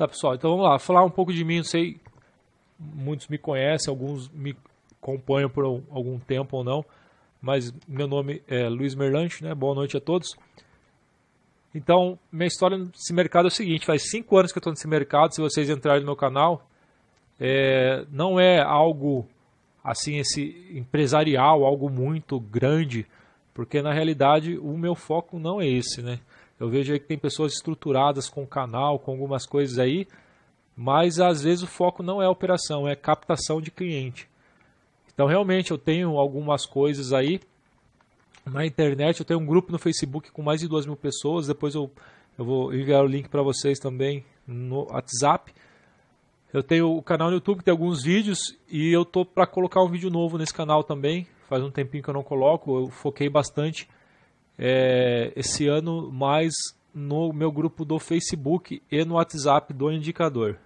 Tá, pessoal, então vamos lá, falar um pouco de mim. Não sei, muitos me conhecem, alguns me acompanham por algum tempo ou não, mas meu nome é Luiz Merlante, né? Boa noite a todos. Então, minha história nesse mercado é o seguinte: faz 5 anos que eu estou nesse mercado. Se vocês entrarem no meu canal, não é algo assim, esse empresarial, algo muito grande, porque na realidade o meu foco não é esse, né? Eu vejo aí que tem pessoas estruturadas com o canal, com algumas coisas aí, mas às vezes o foco não é a operação, é captação de cliente. Então realmente eu tenho algumas coisas aí na internet. Eu tenho um grupo no Facebook com mais de 2.000 pessoas. Depois eu vou enviar o link para vocês também no WhatsApp. Eu tenho o canal no YouTube que tem alguns vídeos, e eu tô para colocar um vídeo novo nesse canal também. Faz um tempinho que eu não coloco. Eu foquei bastante esse ano mais no meu grupo do Facebook e no WhatsApp do Indicador.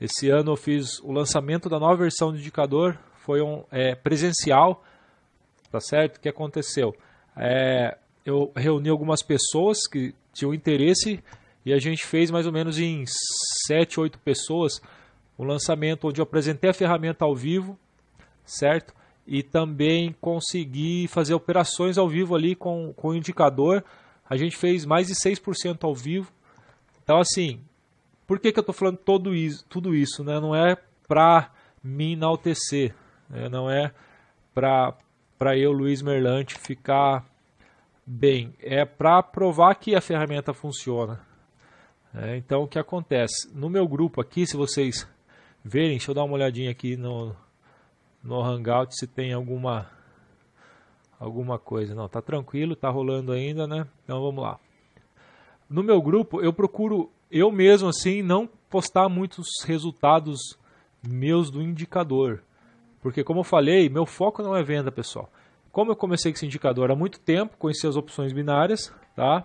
Esse ano eu fiz o lançamento da nova versão do Indicador. Foi presencial, tá certo? O que aconteceu? Eu reuni algumas pessoas que tinham interesse, e a gente fez mais ou menos em 7, 8 pessoas o lançamento, onde eu apresentei a ferramenta ao vivo, certo? E também consegui fazer operações ao vivo ali com o indicador. A gente fez mais de 6% ao vivo. Então, assim, por que eu estou falando tudo isso, né? Não é para me enaltecer, né? Não é para eu, Luiz Merlante, ficar bem. É para provar que a ferramenta funciona. Então, o que acontece? No meu grupo aqui, se vocês verem, deixa eu dar uma olhadinha aqui no Hangout se tem alguma coisa. Não, tá tranquilo, tá rolando ainda, né? Então vamos lá. No meu grupo eu procuro, eu mesmo assim, não postar muitos resultados meus do indicador, porque como eu falei, meu foco não é venda, pessoal. Como eu comecei com esse indicador há muito tempo, conheci as opções binárias, tá?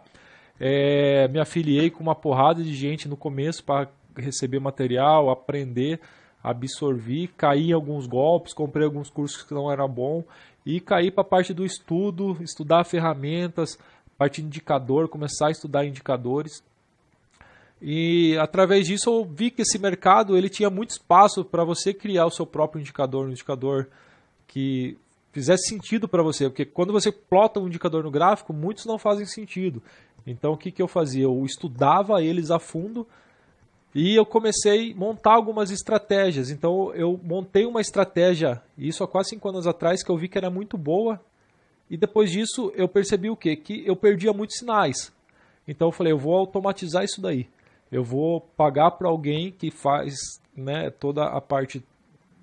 Me afiliei com uma porrada de gente no começo para receber material, aprender, absorver, caí em alguns golpes, comprei alguns cursos que não eram bons, e caí para a parte do estudo, estudar ferramentas, parte de indicador, começar a estudar indicadores. E através disso eu vi que esse mercado ele tinha muito espaço para você criar o seu próprio indicador, um indicador que fizesse sentido para você, porque quando você plota um indicador no gráfico, muitos não fazem sentido. Então o que eu fazia? Eu estudava eles a fundo e eu comecei a montar algumas estratégias. Então eu montei uma estratégia, isso há quase 5 anos atrás, que eu vi que era muito boa, e depois disso eu percebi o quê? Que eu perdia muitos sinais. Então eu falei, eu vou automatizar isso daí. Eu vou pagar para alguém que faz, né, toda a parte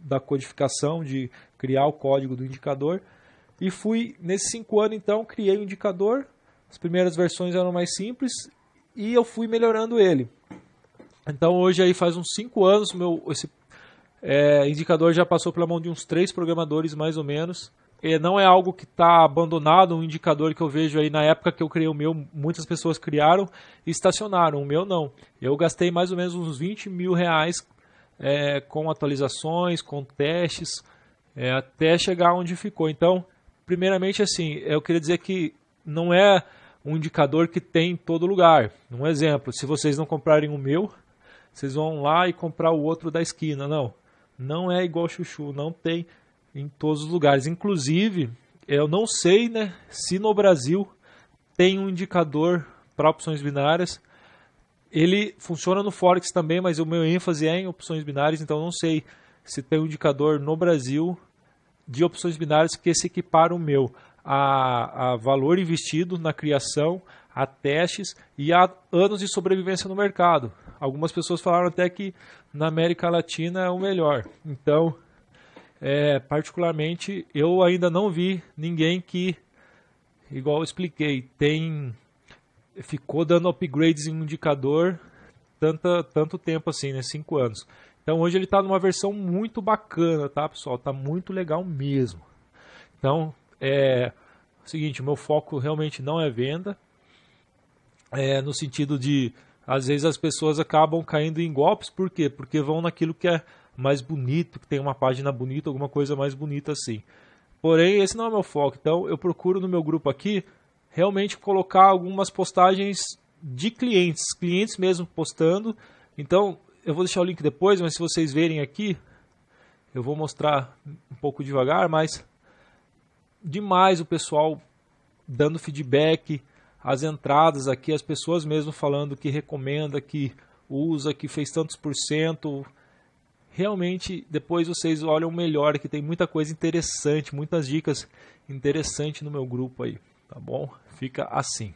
da codificação, de criar o código do indicador. E fui, nesses 5 anos então, criei o indicador. As primeiras versões eram mais simples e eu fui melhorando ele. Então hoje aí faz uns 5 anos, esse indicador já passou pela mão de uns 3 programadores mais ou menos. Não é algo que está abandonado, um indicador que eu vejo aí na época que eu criei o meu, muitas pessoas criaram e estacionaram, o meu não. Eu gastei mais ou menos uns 20 mil reais com atualizações, com testes, até chegar onde ficou. Então, primeiramente assim, eu queria dizer que não é um indicador que tem em todo lugar. Um exemplo, se vocês não comprarem o meu, vocês vão lá e comprar o outro da esquina. Não é igual chuchu, não tem em todos os lugares. Inclusive, eu não sei, né, se no Brasil tem um indicador para opções binárias. Ele funciona no Forex também, mas o meu ênfase é em opções binárias, então não sei se tem um indicador no Brasil de opções binárias que se equipara o meu a valor investido na criação, a testes e a anos de sobrevivência no mercado. Algumas pessoas falaram até que na América Latina é o melhor. Então, particularmente, eu ainda não vi ninguém que, igual eu expliquei, ficou dando upgrades em um indicador tanto tempo assim, né? 5 anos. Então hoje ele está numa versão muito bacana, tá, pessoal? Está muito legal mesmo. Então, o seguinte, o meu foco realmente não é venda, no sentido de, às vezes as pessoas acabam caindo em golpes, por quê? Porque vão naquilo que é mais bonito, que tem uma página bonita, alguma coisa mais bonita assim. Porém, esse não é o meu foco. Então, eu procuro no meu grupo aqui realmente colocar algumas postagens de clientes mesmo postando. Então, eu vou deixar o link depois, mas se vocês verem aqui, eu vou mostrar um pouco devagar, mas demais o pessoal dando feedback, as entradas aqui, as pessoas mesmo falando que recomenda, que usa, que fez tantos %. Realmente, depois vocês olham melhor, que tem muita coisa interessante, muitas dicas interessantes no meu grupo aí, tá bom? Fica assim.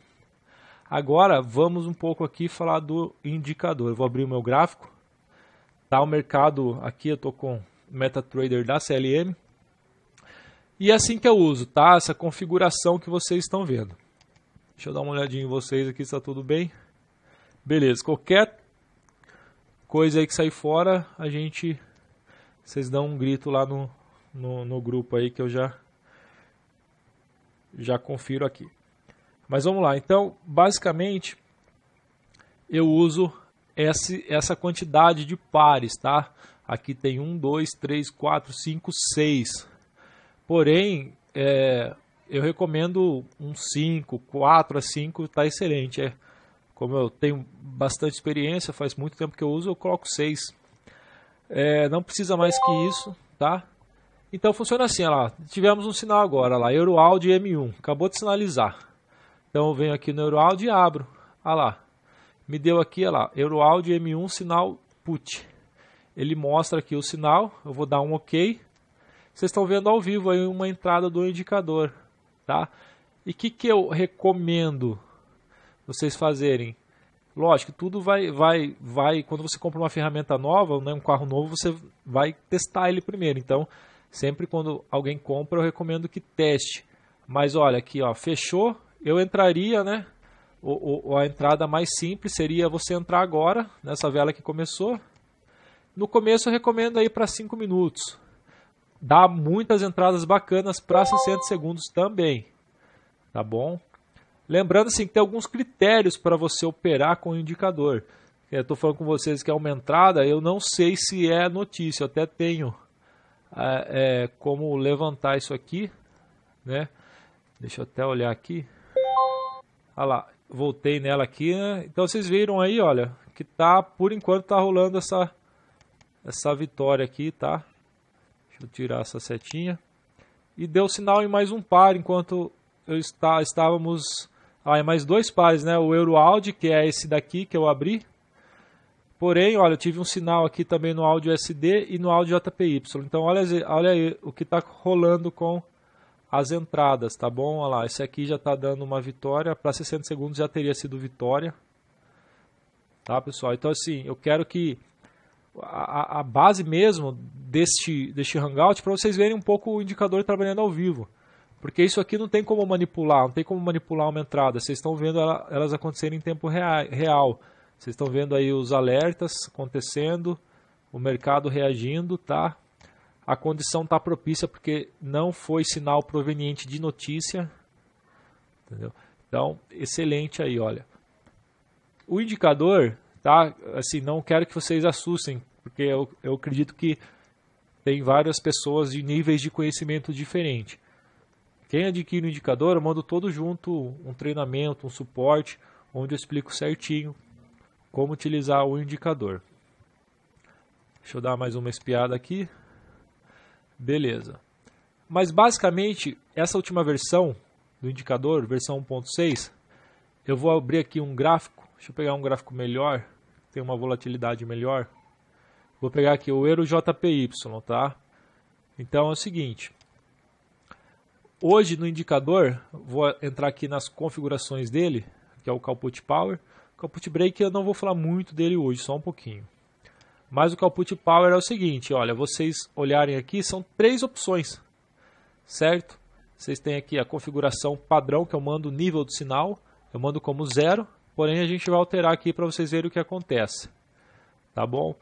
Agora, vamos um pouco aqui falar do indicador. Eu vou abrir o meu gráfico. Tá o mercado aqui, eu tô com MetaTrader da CLM. E é assim que eu uso, tá? Essa configuração que vocês estão vendo. Deixa eu dar uma olhadinha em vocês aqui, se está tudo bem. Beleza, qualquer coisa aí que sair fora, vocês dão um grito lá no grupo aí que eu já confiro aqui. Mas vamos lá, então, basicamente, eu uso essa quantidade de pares, tá? Aqui tem 1, 2, 3, 4, 5, 6. Porém, eu recomendo um 5, 4 a 5, tá excelente. Como eu tenho bastante experiência, faz muito tempo que eu uso, eu coloco 6. Não precisa mais que isso, tá? Então funciona assim, olha lá, tivemos um sinal agora, lá, EuroAudi M1, acabou de sinalizar. Então eu venho aqui no EuroAudi e abro, olha lá, me deu aqui, olha lá, EuroAudi M1 sinal put. Ele mostra aqui o sinal, eu vou dar um OK. Vocês estão vendo ao vivo aí uma entrada do indicador, tá? E o que eu recomendo vocês fazerem? Lógico, tudo vai, quando você compra uma ferramenta nova, né, um carro novo, você vai testar ele primeiro. Então, sempre quando alguém compra, eu recomendo que teste. Mas olha aqui, ó, fechou, eu entraria, né? A entrada mais simples seria você entrar agora, nessa vela que começou. No começo eu recomendo aí para 5 minutos. Dá muitas entradas bacanas para 60 segundos também, tá bom? Lembrando assim, que tem alguns critérios para você operar com o indicador. Eu estou falando com vocês que é uma entrada, eu não sei se é notícia, eu até tenho como levantar isso aqui, né? Deixa eu até olhar aqui. Olha lá, voltei nela aqui, né? Então vocês viram aí, olha, que tá, por enquanto tá rolando essa vitória aqui, tá? Deixa eu tirar essa setinha. E deu sinal em mais um par, enquanto estávamos... em mais 2 pares, né? O EuroAudi, que é esse daqui que eu abri. Porém, olha, eu tive um sinal aqui também no áudio SD e no áudio JPY. Então, olha aí o que está rolando com as entradas, tá bom? Olha lá, esse aqui já está dando uma vitória. Para 60 segundos já teria sido vitória. Tá, pessoal? Então, assim, eu quero que a base mesmo deste Hangout, para vocês verem um pouco o indicador trabalhando ao vivo. Porque isso aqui não tem como manipular, não tem como manipular uma entrada. Vocês estão vendo elas acontecerem em tempo real. Vocês estão vendo aí os alertas acontecendo, o mercado reagindo, tá? A condição está propícia porque não foi sinal proveniente de notícia. Entendeu? Então, excelente aí, olha. O indicador, tá? Assim, não quero que vocês assustem, porque eu acredito que tem várias pessoas de níveis de conhecimento diferentes. Quem adquire o indicador, eu mando todo junto um treinamento, um suporte, onde eu explico certinho como utilizar o indicador. Deixa eu dar mais uma espiada aqui. Beleza. Mas basicamente, essa última versão do indicador, versão 1.6, eu vou abrir aqui um gráfico. Deixa eu pegar um gráfico melhor, tem uma volatilidade melhor. Vou pegar aqui o EuroJPY, tá? Então é o seguinte... Hoje no indicador, vou entrar aqui nas configurações dele, que é o Call-Put Power. O Call-Put Break eu não vou falar muito dele hoje, só um pouquinho. Mas o Call-Put Power é o seguinte, olha, vocês olharem aqui, são 3 opções, certo? Vocês têm aqui a configuração padrão, que eu mando o nível do sinal, eu mando como 0, porém a gente vai alterar aqui para vocês verem o que acontece, tá bom?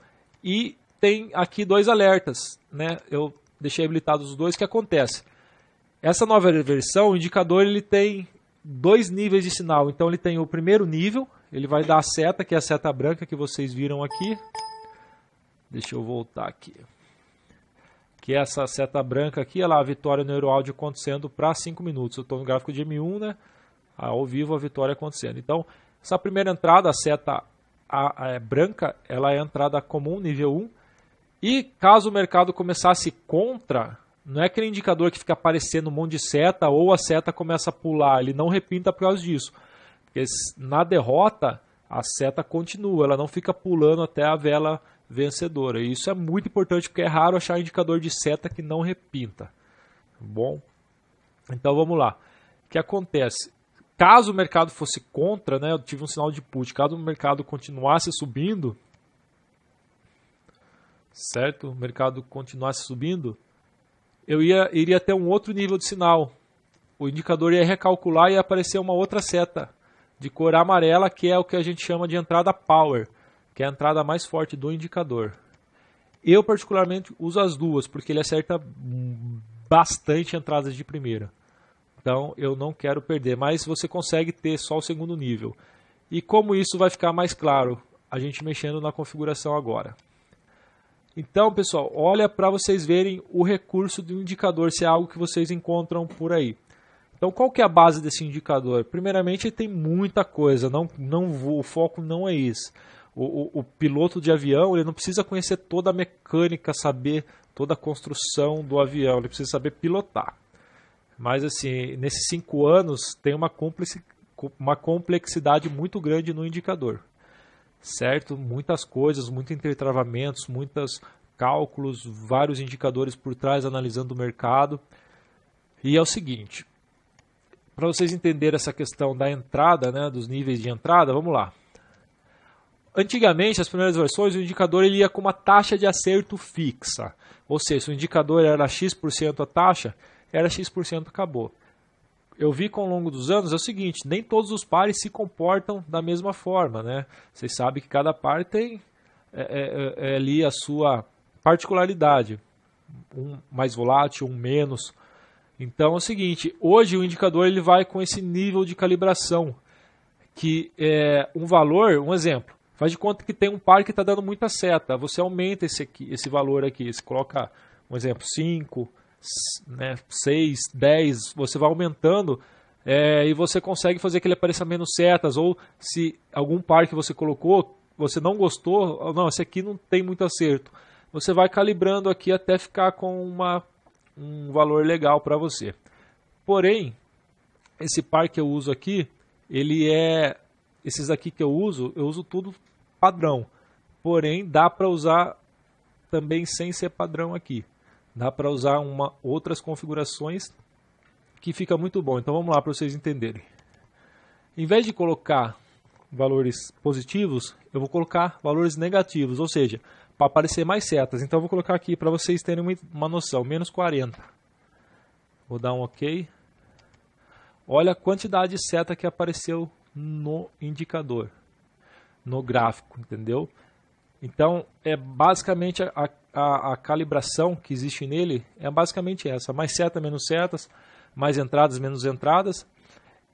E tem aqui 2 alertas, né? Eu deixei habilitados os 2, que acontece? Essa nova versão, o indicador ele tem 2 níveis de sinal. Então ele tem o primeiro nível, ele vai dar a seta, que é a seta branca que vocês viram aqui. Deixa eu voltar aqui. Que é essa seta branca aqui, olha lá, a vitória no EuroAudi acontecendo para 5 minutos. Eu estou no gráfico de M1, né? Ao vivo a vitória acontecendo. Então, essa primeira entrada, a seta a branca ela é a entrada comum, nível 1. E caso o mercado começasse contra, não é aquele indicador que fica aparecendo um monte de seta ou a seta começa a pular, ele não repinta por causa disso. Porque na derrota, a seta continua, ela não fica pulando até a vela vencedora. E isso é muito importante porque é raro achar indicador de seta que não repinta. Bom, então vamos lá. O que acontece? Caso o mercado fosse contra, né, eu tive um sinal de put, caso o mercado continuasse subindo, certo? O mercado continuasse subindo, eu iria ter um outro nível de sinal. O indicador ia recalcular e ia aparecer uma outra seta de cor amarela, que é o que a gente chama de entrada power, que é a entrada mais forte do indicador. Eu particularmente uso as duas, porque ele acerta bastante entradas de primeira. Então eu não quero perder, mas você consegue ter só o segundo nível. E como isso vai ficar mais claro, a gente mexendo na configuração agora. Então, pessoal, olha para vocês verem o recurso do indicador, se é algo que vocês encontram por aí. Então, qual que é a base desse indicador? Primeiramente, ele tem muita coisa, o foco não é esse. O piloto de avião, ele não precisa conhecer toda a mecânica, saber toda a construção do avião, ele precisa saber pilotar. Mas, assim, nesses 5 anos, tem uma complexidade muito grande no indicador. Certo? Muitas coisas, muitos intertravamentos, muitos cálculos, vários indicadores por trás analisando o mercado. E é o seguinte, para vocês entenderem essa questão da entrada, né, dos níveis de entrada, vamos lá. Antigamente, as primeiras versões, o indicador ele ia com uma taxa de acerto fixa. Ou seja, se o indicador era X% a taxa, era X%, acabou. Eu vi com ao longo dos anos é o seguinte, nem todos os pares se comportam da mesma forma, né? Vocês sabem que cada par tem ali a sua particularidade, um mais volátil, um menos. Então é o seguinte, hoje o indicador ele vai com esse nível de calibração, que é um valor, um exemplo, faz de conta que tem um par que está dando muita seta, você aumenta esse valor aqui, você coloca um exemplo 5, né, 6, 10, você vai aumentando e você consegue fazer que ele apareça menos setas, ou se algum par que você colocou, você não gostou, não, esse aqui não tem muito acerto, você vai calibrando aqui até ficar com um valor legal para você. Porém, esse par que eu uso aqui, esses aqui que eu uso tudo padrão, porém dá para usar também sem ser padrão aqui. Dá para usar outras configurações que fica muito bom. Então vamos lá para vocês entenderem. Em vez de colocar valores positivos, eu vou colocar valores negativos, ou seja, para aparecer mais setas. Então eu vou colocar aqui para vocês terem uma noção, menos 40. Vou dar um OK. Olha a quantidade de seta que apareceu no indicador, no gráfico, entendeu? Então, é basicamente a calibração que existe nele é basicamente essa. Mais seta, menos setas, mais entradas, menos entradas.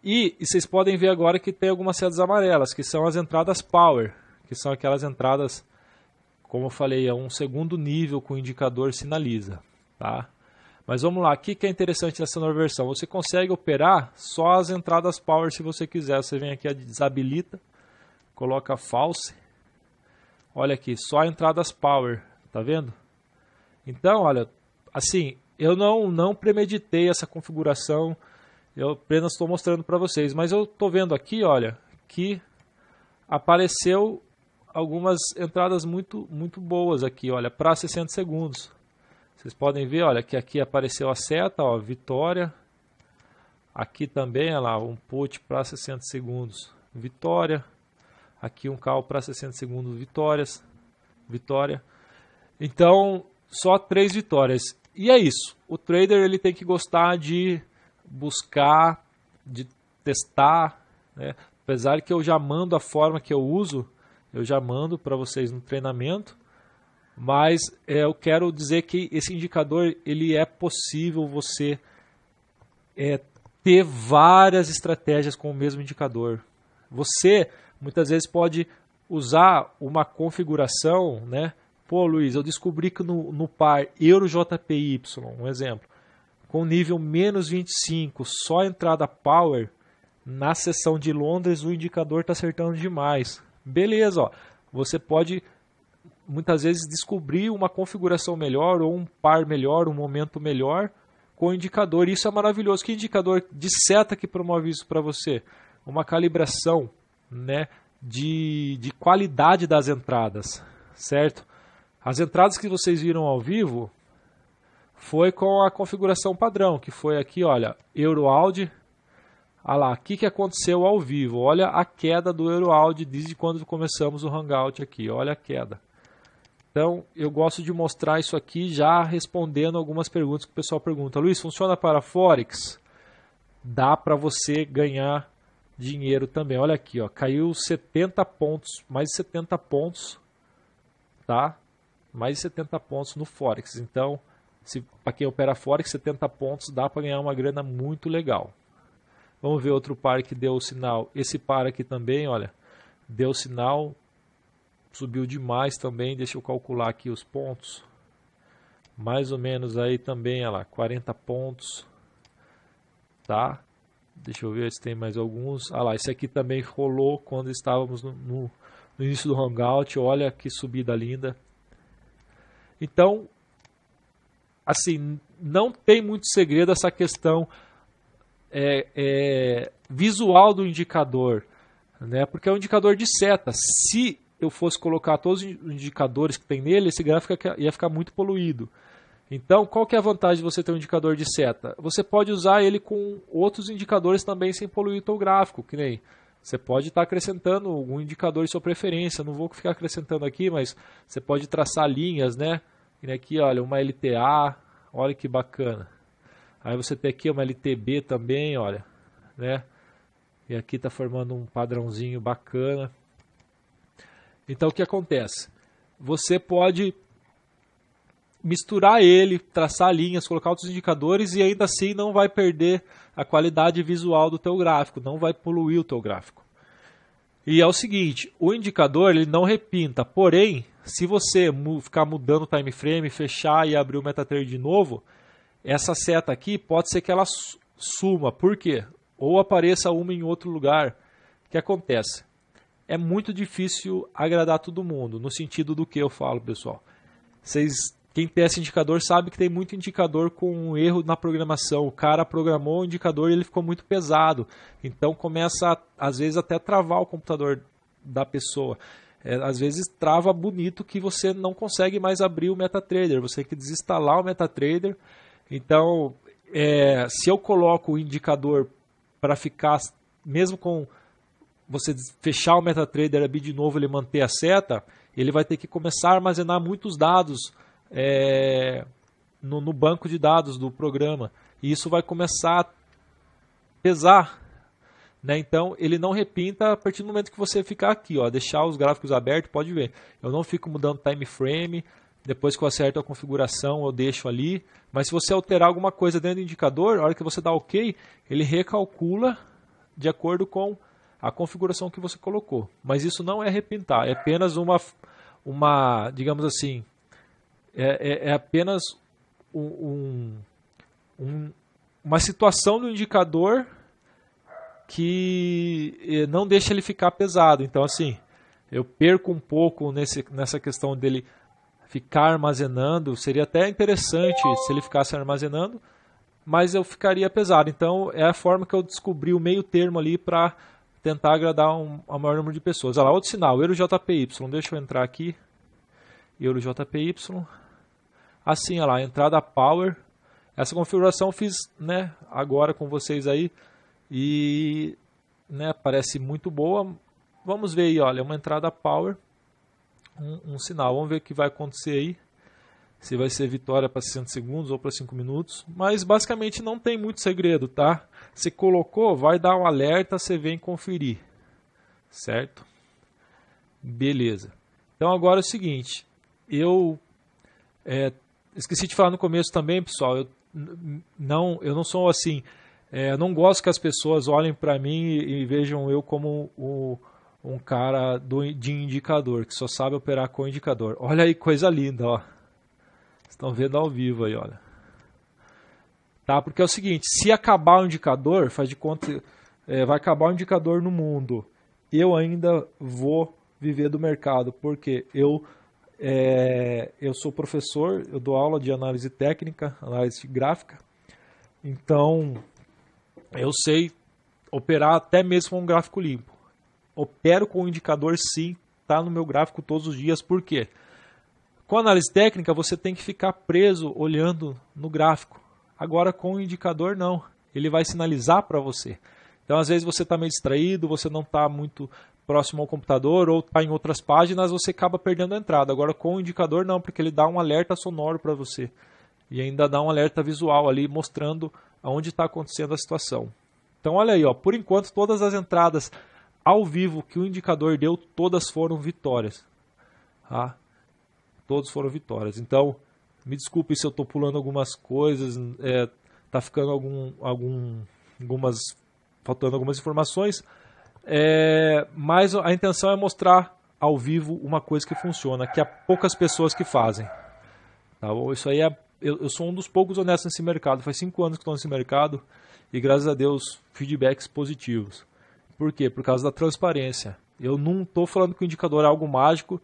E vocês podem ver agora que tem algumas setas amarelas, que são as entradas power, que são aquelas entradas, como eu falei, é um segundo nível que o indicador sinaliza. Tá? Mas vamos lá, o que é interessante nessa nova versão? Você consegue operar só as entradas power se você quiser. Você vem aqui, desabilita, coloca false. Olha aqui, só entradas power, tá vendo? Então, olha, assim, eu não premeditei essa configuração, eu apenas estou mostrando para vocês, mas eu estou vendo aqui, olha, que apareceu algumas entradas muito boas aqui, olha, para 60 segundos. Vocês podem ver, olha, que aqui apareceu a seta, ó, vitória. Aqui também, olha lá, um put para 60 segundos, vitória. Aqui um call para 60 segundos, vitória. Então, só 3 vitórias. E é isso. O trader ele tem que gostar de buscar, de testar. Né? Apesar que eu já mando a forma que eu uso, eu já mando para vocês no treinamento. Mas eu quero dizer que esse indicador, ele é possível você ter várias estratégias com o mesmo indicador. Você muitas vezes pode usar uma configuração, né? Pô, Luiz, eu descobri que no par EURO-JPY, um exemplo, com nível menos 25, só entrada power, na seção de Londres o indicador está acertando demais. Beleza, ó. Você pode muitas vezes descobrir uma configuração melhor ou um par melhor, um momento melhor com o indicador. Isso é maravilhoso. Que indicador de seta que promove isso para você? Uma calibração, né, de qualidade das entradas, certo? As entradas que vocês viram ao vivo foi com a configuração padrão, que foi aqui, olha, EuroAudio. Olha lá, o que aconteceu ao vivo? Olha a queda do EuroAudio desde quando começamos o Hangout aqui, olha a queda. Então, eu gosto de mostrar isso aqui já respondendo algumas perguntas que o pessoal pergunta. Luiz, funciona para Forex? Dá para você ganhar dinheiro também. Olha aqui, ó, caiu 70 pontos, mais de 70 pontos, tá? Mais de 70 pontos no Forex. Então, para quem opera Forex, 70 pontos dá para ganhar uma grana muito legal. Vamos ver outro par que deu o sinal. Esse par aqui também, olha, deu sinal, subiu demais também. Deixa eu calcular aqui os pontos. Mais ou menos aí também, olha lá, 40 pontos, tá? Deixa eu ver se tem mais alguns. Ah lá, esse aqui também rolou quando estávamos no início do Hangout. Olha que subida linda. Então, assim, não tem muito segredo essa questão visual do indicador, né? Porque é um indicador de seta. Se eu fosse colocar todos os indicadores que tem nele, esse gráfico ia ficar muito poluído. Então, qual que é a vantagem de você ter um indicador de seta? Você pode usar ele com outros indicadores também sem poluir o teu gráfico, que nem você pode estar acrescentando algum indicador de sua preferência. Não vou ficar acrescentando aqui, mas você pode traçar linhas, né? E aqui, olha, uma LTA, olha que bacana. Aí você tem aqui uma LTB também, olha, né? E aqui está formando um padrãozinho bacana. Então, o que acontece? Você pode misturar ele, traçar linhas, colocar outros indicadores e ainda assim não vai perder a qualidade visual do teu gráfico, não vai poluir o teu gráfico. E é o seguinte, o indicador ele não repinta, porém, se você ficar mudando o time frame, fechar e abrir o MetaTrader de novo, essa seta aqui pode ser que ela suma. Por quê? Ou apareça uma em outro lugar. O que acontece? É muito difícil agradar todo mundo, no sentido do que eu falo, pessoal. Quem tem esse indicador sabe que tem muito indicador com erro na programação. O cara programou o indicador e ele ficou muito pesado. Então começa, às vezes, até a travar o computador da pessoa. Às vezes trava bonito que você não consegue mais abrir o MetaTrader. Você tem que desinstalar o MetaTrader. Então, se eu coloco o indicador para ficar, mesmo com você fechar o MetaTrader, abrir de novo, ele manter a seta, ele vai ter que começar a armazenar muitos dados no banco de dados do programa. E isso vai começar a pesar. Né? Então, ele não repinta a partir do momento que você ficar aqui, ó, deixar os gráficos abertos, pode ver. Eu não fico mudando time frame. Depois que eu acerto a configuração, eu deixo ali. Mas se você alterar alguma coisa dentro do indicador, a hora que você dá OK, ele recalcula de acordo com a configuração que você colocou. Mas isso não é repintar, é apenas uma digamos assim, é apenas uma situação do indicador que não deixa ele ficar pesado. Então, assim, eu perco um pouco nessa questão dele ficar armazenando. Seria até interessante se ele ficasse armazenando, mas eu ficaria pesado. Então é a forma que eu descobri o meio termo ali para tentar agradar a maior número de pessoas. Olha lá, outro sinal, EuroJPY. Deixa eu entrar aqui. EuroJPY. Assim, olha lá, entrada Power. Essa configuração eu fiz, né, agora com vocês aí. E, né, parece muito boa. Vamos ver aí, olha, uma entrada Power. Um sinal, vamos ver o que vai acontecer aí, se vai ser vitória para 60 segundos ou para 5 minutos, mas basicamente não tem muito segredo, tá? Você colocou, vai dar um alerta, você vem conferir, certo? Beleza. Então agora é o seguinte, eu esqueci de falar no começo também, pessoal, eu não sou assim, eu não gosto que as pessoas olhem para mim e vejam eu como um cara de indicador, que só sabe operar com indicador. Olha aí, coisa linda, ó. Estão vendo ao vivo aí, olha. Tá? Porque é o seguinte, se acabar o indicador, faz de conta, vai acabar o indicador no mundo. Eu ainda vou viver do mercado, porque eu sou professor, eu dou aula de análise técnica, análise gráfica, então eu sei operar até mesmo com um gráfico limpo. Opero com o indicador sim, está no meu gráfico todos os dias, por quê? Com a análise técnica você tem que ficar preso olhando no gráfico, agora com o indicador não, ele vai sinalizar para você. Então às vezes você está meio distraído, você não está muito próximo ao computador ou está em outras páginas, você acaba perdendo a entrada. Agora com o indicador não, porque ele dá um alerta sonoro para você. E ainda dá um alerta visual ali, mostrando aonde está acontecendo a situação. Então olha aí, ó, por enquanto todas as entradas ao vivo que o indicador deu, todas foram vitórias. Tá? Todos foram vitórias. Então, me desculpe se eu estou pulando algumas coisas, está ficando faltando algumas informações, mas a intenção é mostrar ao vivo uma coisa que funciona, que há poucas pessoas que fazem. Tá bom? Isso aí eu sou um dos poucos honestos nesse mercado, faz 5 anos que estou nesse mercado e graças a Deus feedbacks positivos. Por quê? Por causa da transparência. Eu não estou falando que o indicador é algo mágico,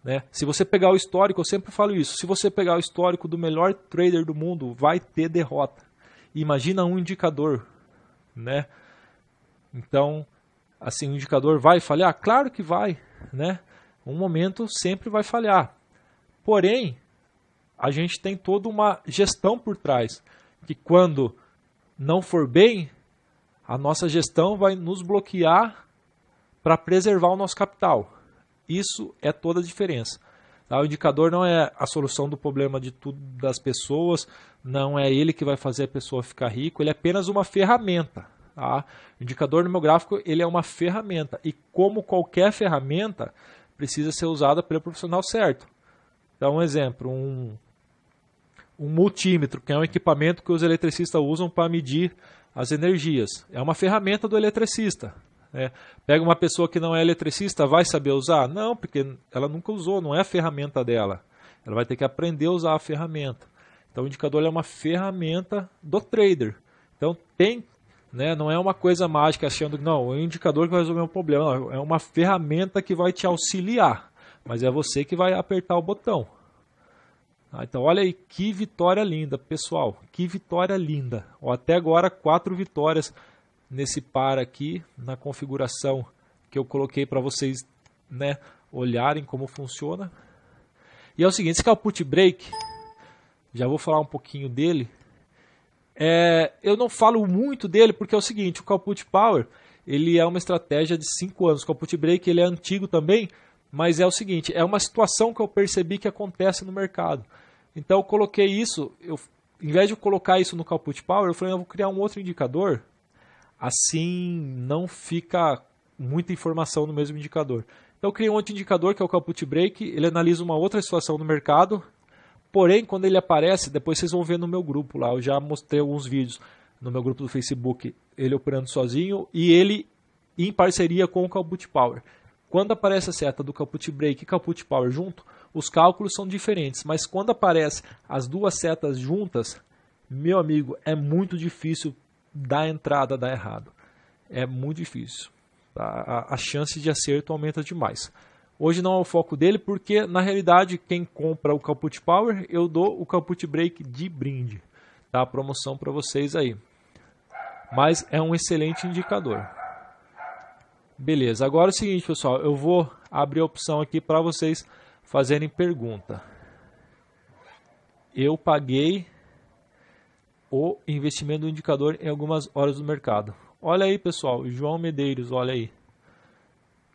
né? Se você pegar o histórico, eu sempre falo isso, se você pegar o histórico do melhor trader do mundo, vai ter derrota. Imagina um indicador, né? Então, assim, o indicador vai falhar? Claro que vai, né? Um momento sempre vai falhar. Porém, a gente tem toda uma gestão por trás, que quando não for bem, a nossa gestão vai nos bloquear para preservar o nosso capital. Isso é toda a diferença. Tá? O indicador não é a solução do problema de tudo das pessoas, não é ele que vai fazer a pessoa ficar rica, ele é apenas uma ferramenta. Tá? O indicador no meu gráfico ele é uma ferramenta e como qualquer ferramenta precisa ser usada pelo profissional certo. Então um exemplo, um multímetro, que é um equipamento que os eletricistas usam para medir as energias. É uma ferramenta do eletricista. Pega uma pessoa que não é eletricista, vai saber usar? Não, porque ela nunca usou, não é a ferramenta dela. Ela vai ter que aprender a usar a ferramenta. Então o indicador é uma ferramenta do trader. Então tem, né, não é uma coisa mágica achando que não, é um indicador que vai resolver um problema. Não, é uma ferramenta que vai te auxiliar, mas é você que vai apertar o botão. Então olha aí que vitória linda, pessoal. Que vitória linda. Até agora 4 vitórias nesse par aqui, na configuração que eu coloquei para vocês, né, olharem como funciona. E é o seguinte, esse que é o put break, já vou falar um pouquinho dele. Eu não falo muito dele porque é o seguinte, o call put power ele é uma estratégia de 5 anos. O call put break ele é antigo também, mas é o seguinte, é uma situação que eu percebi que acontece no mercado. Então eu coloquei isso, em vez de eu colocar isso no call put power, eu falei, eu vou criar um outro indicador. Assim não fica muita informação no mesmo indicador. Então eu criei um outro indicador que é o call put break, ele analisa uma outra situação no mercado, porém quando ele aparece, depois vocês vão ver no meu grupo lá, eu já mostrei alguns vídeos no meu grupo do Facebook, ele operando sozinho e ele em parceria com o call put power. Quando aparece a seta do call put break e call put power junto, os cálculos são diferentes, mas quando aparece as duas setas juntas, meu amigo, é muito difícil da entrada dar errado. É muito difícil. Tá? A chance de acerto aumenta demais. Hoje não é o foco dele, porque na realidade quem compra o call put power, eu dou o call put break de brinde. Tá? Promoção para vocês aí. Mas é um excelente indicador. Beleza, agora é o seguinte, pessoal, eu vou abrir a opção aqui para vocês fazerem pergunta. Eu paguei o investimento do indicador em algumas horas do mercado. Olha aí, pessoal, João Medeiros, olha aí.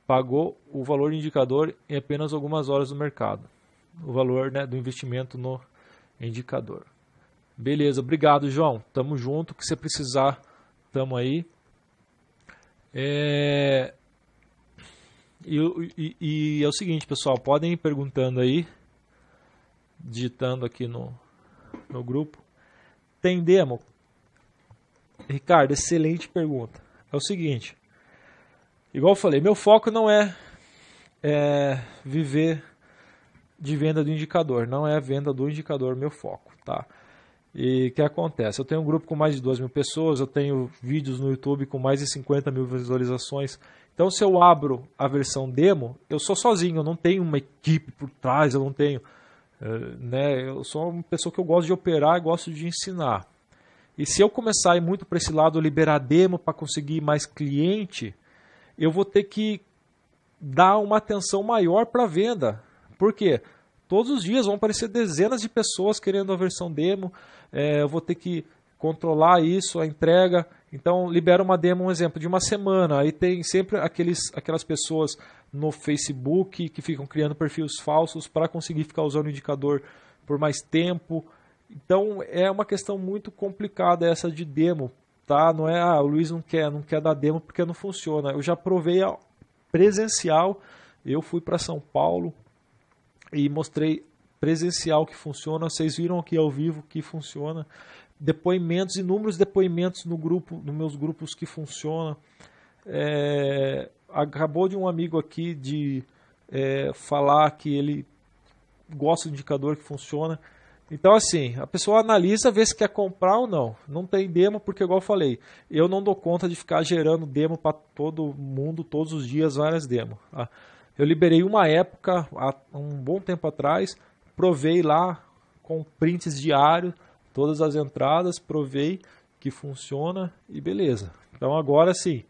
Pagou o valor do indicador em apenas algumas horas do mercado. O valor, né, do investimento no indicador. Beleza, obrigado, João. Tamo junto, que você precisar, tamo aí. E é o seguinte, pessoal, podem ir perguntando aí, digitando aqui no grupo. Tem demo? Ricardo, excelente pergunta. É o seguinte, igual eu falei, meu foco não é viver de venda do indicador, não é a venda do indicador meu foco, tá? E o que acontece? Eu tenho um grupo com mais de 2.000 pessoas, eu tenho vídeos no YouTube com mais de 50 mil visualizações. Então, se eu abro a versão demo, eu sou sozinho, eu não tenho uma equipe por trás, eu não tenho... né? Eu sou uma pessoa que eu gosto de operar e gosto de ensinar. E se eu começar a ir muito para esse lado, liberar demo para conseguir mais cliente, eu vou ter que dar uma atenção maior para a venda. Por quê? Todos os dias vão aparecer dezenas de pessoas querendo a versão demo, eu vou ter que controlar isso, a entrega. Então, libera uma demo, um exemplo, de uma semana. Aí tem sempre aquelas pessoas no Facebook que ficam criando perfis falsos para conseguir ficar usando o indicador por mais tempo. Então, é uma questão muito complicada essa de demo. Tá? Não é, o Luiz não quer dar demo porque não funciona. Eu já provei a presencial, eu fui para São Paulo e mostrei presencial que funciona. Vocês viram aqui ao vivo que funciona. Depoimentos, inúmeros depoimentos no grupo, nos meus grupos que funciona. Acabou de um amigo aqui de falar que ele gosta do indicador que funciona. Então, assim, a pessoa analisa, vê se quer comprar ou não. Não tem demo, porque, igual eu falei, eu não dou conta de ficar gerando demo para todo mundo, todos os dias, várias demos. Tá? Eu liberei uma época, há um bom tempo atrás, provei lá com prints diários, todas as entradas, provei que funciona e beleza. Então, agora sim,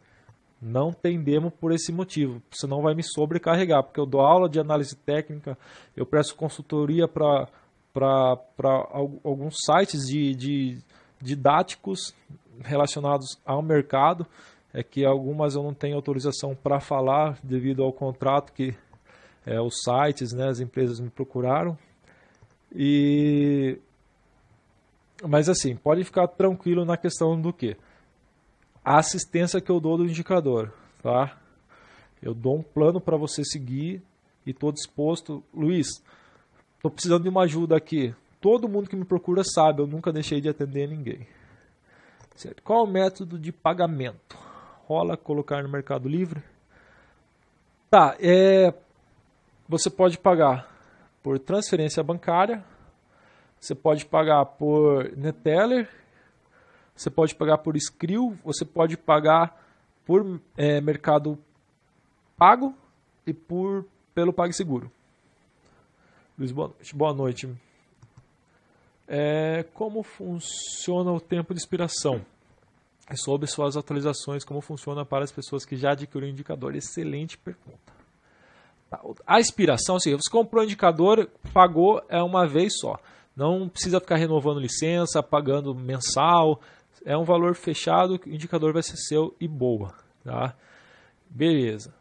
não tem demo por esse motivo, senão vai me sobrecarregar, porque eu dou aula de análise técnica, eu presto consultoria para alguns sites didáticos relacionados ao mercado, que algumas eu não tenho autorização para falar devido ao contrato que os sites, né, as empresas me procuraram. Mas assim, pode ficar tranquilo na questão do que? A assistência que eu dou do indicador, tá? Eu dou um plano para você seguir e estou disposto. Luiz, estou precisando de uma ajuda aqui. Todo mundo que me procura sabe, eu nunca deixei de atender ninguém. Certo? Qual é o método de pagamento? Rola colocar no Mercado Livre? Tá, você pode pagar por transferência bancária, você pode pagar por Neteller, você pode pagar por Skrill, você pode pagar por Mercado Pago e pelo PagSeguro. Luiz, boa noite. Como funciona o tempo de expiração? Sobre suas atualizações, como funciona para as pessoas que já adquiriram o indicador? Excelente pergunta. A expiração, assim, você comprou o indicador, pagou uma vez só. Não precisa ficar renovando licença, pagando mensal. É um valor fechado, o indicador vai ser seu e boa. Tá? Beleza.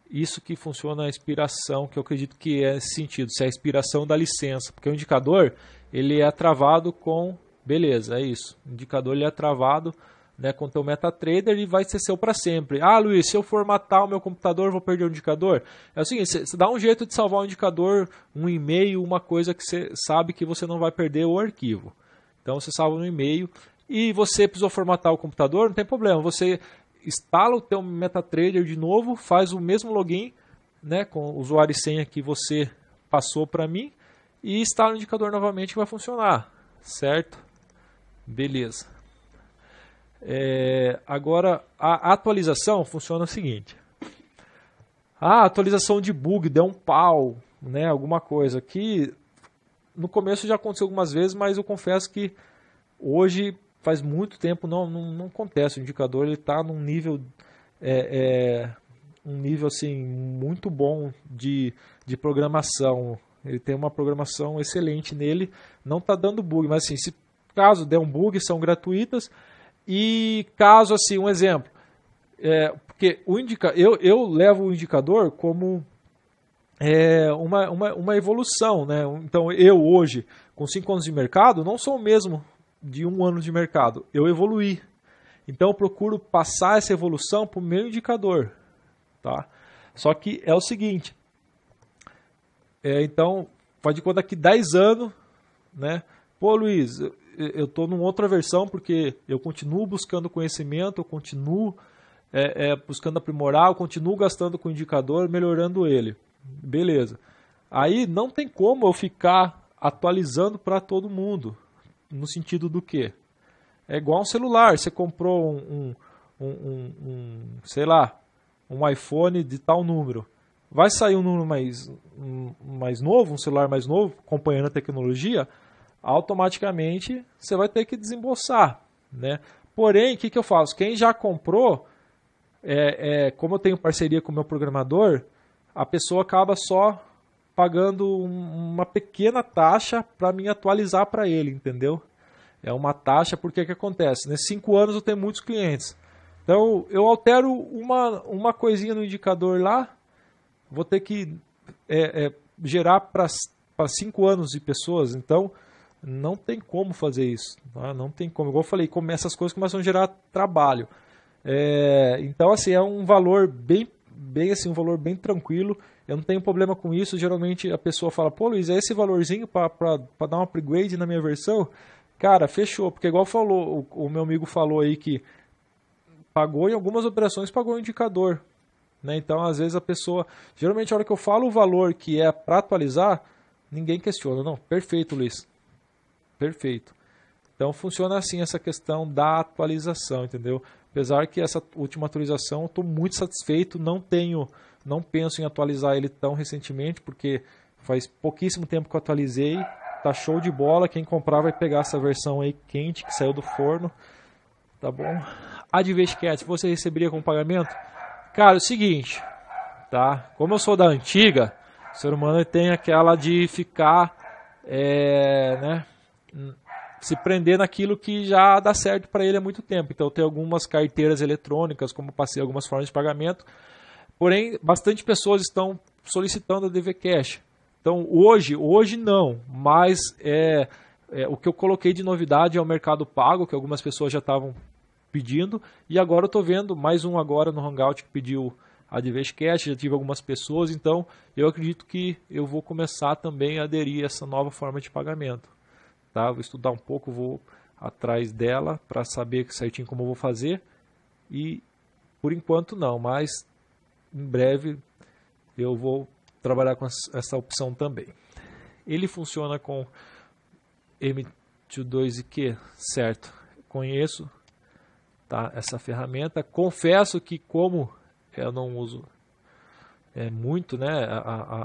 Isso que funciona a expiração, que eu acredito que é esse sentido. Se é a expiração da licença. Porque o indicador, ele é travado com... Beleza, é isso. O indicador ele é travado, né, com o teu MetaTrader e vai ser seu para sempre. Ah, Luiz, se eu formatar o meu computador, eu vou perder o indicador? É o seguinte, você dá um jeito de salvar o indicador, um e-mail, uma coisa que você sabe que você não vai perder o arquivo. Então você salva no e-mail e você precisou formatar o computador, não tem problema. Você instala o teu MetaTrader de novo, faz o mesmo login, né, com o usuário e senha que você passou para mim e instala o indicador novamente que vai funcionar. Certo? Beleza. Agora, a atualização funciona o seguinte. A atualização de bug deu um pau, né, alguma coisa que no começo já aconteceu algumas vezes, mas eu confesso que hoje faz muito tempo não acontece. O indicador está num nível um nível assim muito bom de programação. Ele tem uma programação excelente nele, não está dando bug, mas assim, se caso der um bug, são gratuitas. E caso, assim, um exemplo, porque eu levo o indicador como uma evolução, né? Então, eu hoje, com 5 anos de mercado, não sou o mesmo de 1 ano de mercado, eu evoluí. Então, eu procuro passar essa evolução para o meu indicador. Tá? Só que é o seguinte, então, faz de conta que 10 anos, né? Pô, Luiz, eu estou numa outra versão porque eu continuo buscando conhecimento, eu continuo buscando aprimorar, eu continuo gastando com o indicador, melhorando ele. Beleza. Aí não tem como eu ficar atualizando para todo mundo. no sentido do quê? É igual um celular, você comprou sei lá, um iPhone de tal número. Vai sair um número mais novo, um celular mais novo, acompanhando a tecnologia, automaticamente você vai ter que desembolsar, né? Porém, o que eu faço? Quem já comprou, como eu tenho parceria com o meu programador, a pessoa acaba só pagando uma pequena taxa para mim atualizar para ele, entendeu? É uma taxa, porque que acontece? Nesses 5 anos eu tenho muitos clientes. Então eu altero uma coisinha no indicador lá, vou ter que gerar para 5 anos de pessoas, então não tem como fazer isso. Tá? Não tem como. Igual eu falei, essas coisas começam a gerar trabalho. Então assim, é um valor bem assim, um valor bem tranquilo. Eu não tenho problema com isso. Geralmente a pessoa fala, pô Luiz, é esse valorzinho para dar um upgrade na minha versão? Cara, fechou, porque igual falou, o meu amigo falou aí que pagou em algumas operações, pagou o indicador. Né? Então, às vezes a pessoa... Geralmente, a hora que eu falo o valor que é para atualizar, ninguém questiona. Não, perfeito, Luiz. Perfeito. Então, funciona assim essa questão da atualização, entendeu? Apesar que essa última atualização, eu estou muito satisfeito. Não penso em atualizar ele tão recentemente, porque faz pouquíssimo tempo que eu atualizei. Tá show de bola. Quem comprar vai pegar essa versão aí quente, que saiu do forno. Tá bom? Advescat, você receberia com pagamento? Cara, é o seguinte, tá? Como eu sou da antiga, o ser humano tem aquela de ficar, né, se prender naquilo que já dá certo para ele há muito tempo. Então, tem algumas carteiras eletrônicas, como passei algumas formas de pagamento. Porém, bastante pessoas estão solicitando a DV Cash. Então, hoje não, mas o que eu coloquei de novidade é o Mercado Pago, que algumas pessoas já estavam pedindo, e agora eu estou vendo mais um agora no Hangout que pediu a Cash, já tive algumas pessoas, então eu acredito que eu vou começar também a aderir a essa nova forma de pagamento. Tá? Vou estudar um pouco, vou atrás dela para saber certinho como eu vou fazer, e por enquanto não, mas em breve eu vou trabalhar com essa opção também. Ele funciona com M22IQ, certo? Conheço. Tá, essa ferramenta. Confesso que como eu não uso muito, né,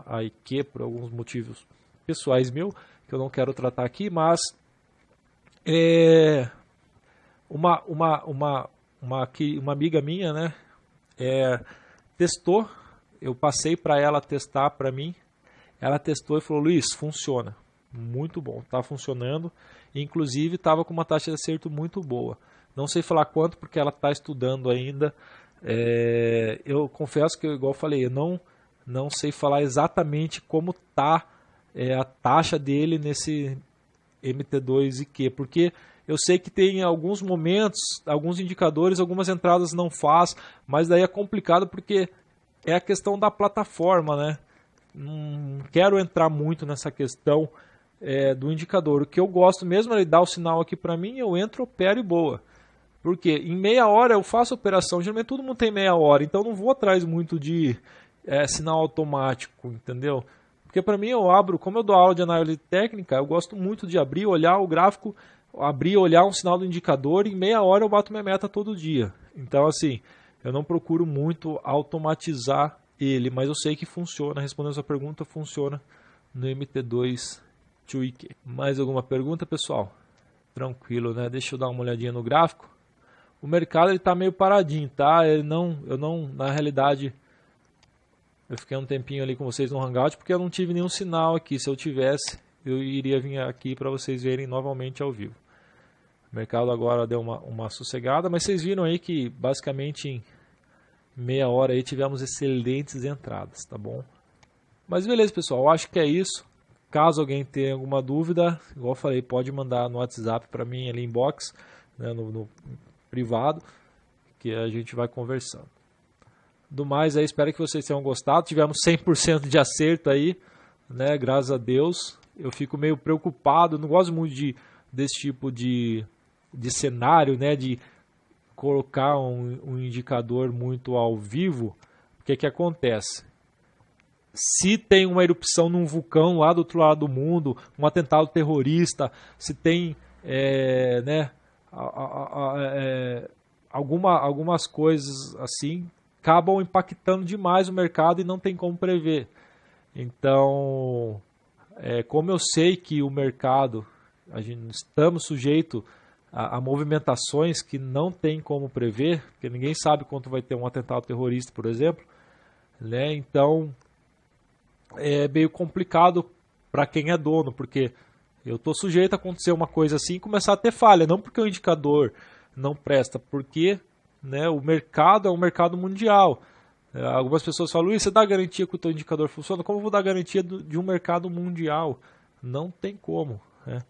a IQ por alguns motivos pessoais meus, que eu não quero tratar aqui, mas uma amiga minha, né, testou, eu passei para ela testar para mim, ela testou e falou, Luiz, funciona, muito bom, tá funcionando, inclusive estava com uma taxa de acerto muito boa. Não sei falar quanto, porque ela está estudando ainda. Eu confesso que, igual eu falei, eu não sei falar exatamente como está a taxa dele nesse MT2IQ, porque eu sei que tem alguns momentos, alguns indicadores, algumas entradas não faz, mas daí é complicado porque é a questão da plataforma, né? Não quero entrar muito nessa questão do indicador. O que eu gosto mesmo é ele dar o sinal aqui para mim, eu entro, opero e boa. Porque em meia hora eu faço a operação, geralmente todo mundo tem meia hora, então eu não vou atrás muito de sinal automático, entendeu? Porque para mim eu abro, como eu dou aula de análise técnica, eu gosto muito de abrir, olhar o gráfico, abrir, olhar um sinal do indicador e em meia hora eu bato minha meta todo dia. Então assim, eu não procuro muito automatizar ele, mas eu sei que funciona, respondendo a sua pergunta, funciona no MT2 IQ. Mais alguma pergunta, pessoal? Tranquilo, né? Deixa eu dar uma olhadinha no gráfico. O mercado está meio paradinho, tá? Eu não, na realidade, eu fiquei um tempinho ali com vocês no Hangout porque eu não tive nenhum sinal aqui. Se eu tivesse, eu iria vir aqui para vocês verem novamente ao vivo. O mercado agora deu uma sossegada, mas vocês viram aí que basicamente em meia hora aí tivemos excelentes entradas, tá bom? Mas beleza, pessoal, eu acho que é isso. Caso alguém tenha alguma dúvida, igual eu falei, pode mandar no WhatsApp para mim ali inbox, né, no privado, que a gente vai conversando. Do mais, aí, espero que vocês tenham gostado. Tivemos 100% de acerto aí, né? Graças a Deus. Eu fico meio preocupado, não gosto muito desse tipo de cenário, né? De colocar um indicador muito ao vivo. O que acontece? Se tem uma erupção num vulcão lá do outro lado do mundo, um atentado terrorista, se tem né, algumas coisas assim acabam impactando demais o mercado e não tem como prever. Então, como eu sei que o mercado, estamos sujeitos a movimentações que não tem como prever, porque ninguém sabe quando vai ter um atentado terrorista, por exemplo, né? Então, é meio complicado para quem é dono, porque eu estou sujeito a acontecer uma coisa assim e começar a ter falha, não porque o indicador não presta, porque, né, o mercado é um mercado mundial. Algumas pessoas falam, Luiz, você dá garantia que o teu indicador funciona? Como eu vou dar garantia de um mercado mundial? Não tem como, né?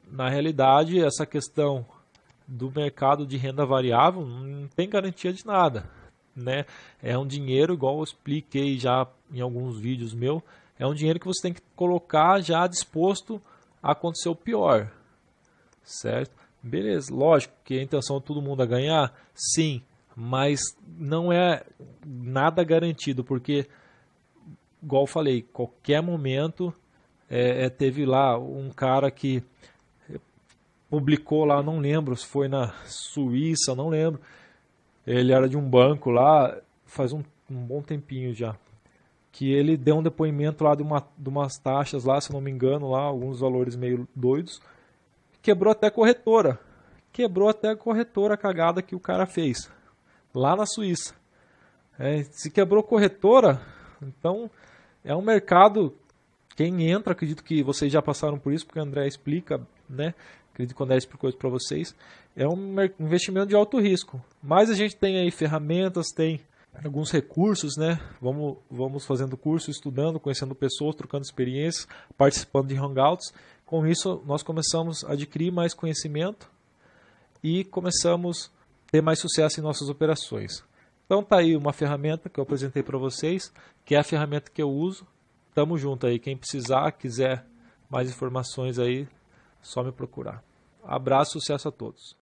Na realidade, essa questão do mercado de renda variável não tem garantia de nada, né? É um dinheiro, igual eu expliquei já em alguns vídeos meus, é um dinheiro que você tem que colocar já disposto a acontecer o pior, certo? Beleza, lógico que a intenção de todo mundo é ganhar, sim, mas não é nada garantido, porque, igual eu falei, qualquer momento teve lá um cara que publicou lá, não lembro se foi na Suíça, não lembro, ele era de um banco lá, faz um bom tempinho já, que ele deu um depoimento lá de umas taxas lá, se não me engano, lá, alguns valores meio doidos, quebrou até a corretora cagada que o cara fez, lá na Suíça. Se quebrou corretora, então é um mercado, quem entra, acredito que vocês já passaram por isso, porque o André explica, né? Acredito que o André explicou isso para vocês, é um investimento de alto risco, mas a gente tem aí ferramentas, tem alguns recursos, né? Vamos fazendo curso, estudando, conhecendo pessoas, trocando experiências, participando de hangouts. Com isso, nós começamos a adquirir mais conhecimento e começamos a ter mais sucesso em nossas operações. Então tá aí uma ferramenta que eu apresentei para vocês, que é a ferramenta que eu uso. Tamo junto aí, quem precisar, quiser mais informações aí, só me procurar. Abraço, sucesso a todos.